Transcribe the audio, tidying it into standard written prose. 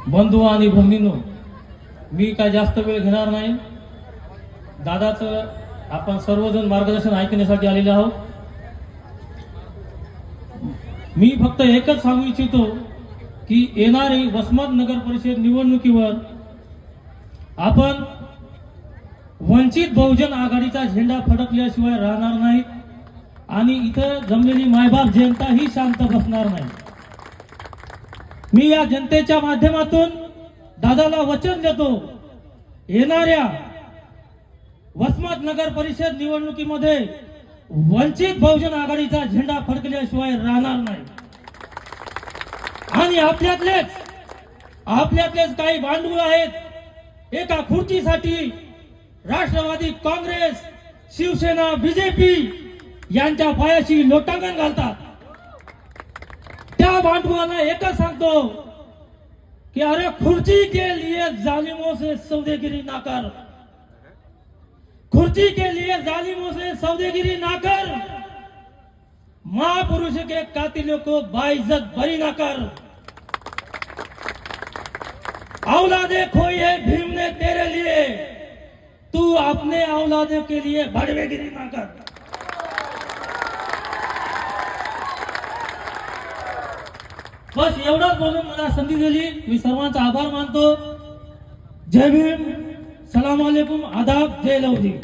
बंधू आणि भगिनींनो, मी काय जास्त वेळ घेणार नाही. दादाचं आपण सर्वजण मार्गदर्शन ऐकण्यासाठी आलेले आहोत. मी फक्त एकच सांगू इच्छितो की येणारी वसमत नगर परिषद निवडणुकीवर आपण वंचित बहुजन आघाडीचा झेंडा फडकल्याशिवाय राहणार नाहीत आणि इथं जमलेली मायबाप जनता ही शांत बसणार नाही. मी या जनतेच्या माध्यमातून दादाला वचन देतो, येणाऱ्या वसमत नगर परिषद निवडणुकीमध्ये वंचित बहुजन आघाडीचा झेंडा फडकल्याशिवाय राहणार नाही. आणि आपल्यातलेच काही भांडवल आहेत, एका खुर्चीसाठी राष्ट्रवादी काँग्रेस, शिवसेना, बीजेपी यांच्या पायाशी लोटांगण घालतात. त्या भांडवलाला एकच सांगतो कि अरे खुर्ची के लिए जालिमों से सौदेगिरी ना कर, खुर्ची के लिए जालिमों से सौदेगिरी ना कर, महापुरुष के कातिलों को बाइज्जत बरी ना कर. औलादे खोई है भीम ने तेरे लिए, तू अपने औलादों के लिए भड़वेगिरी ना कर. बस एवढंच बोलून मला संधी दिली. मी सर्वांचा आभार मानतो. जय भीम, सलाम अलैकुम, आदाब, जय लवजी.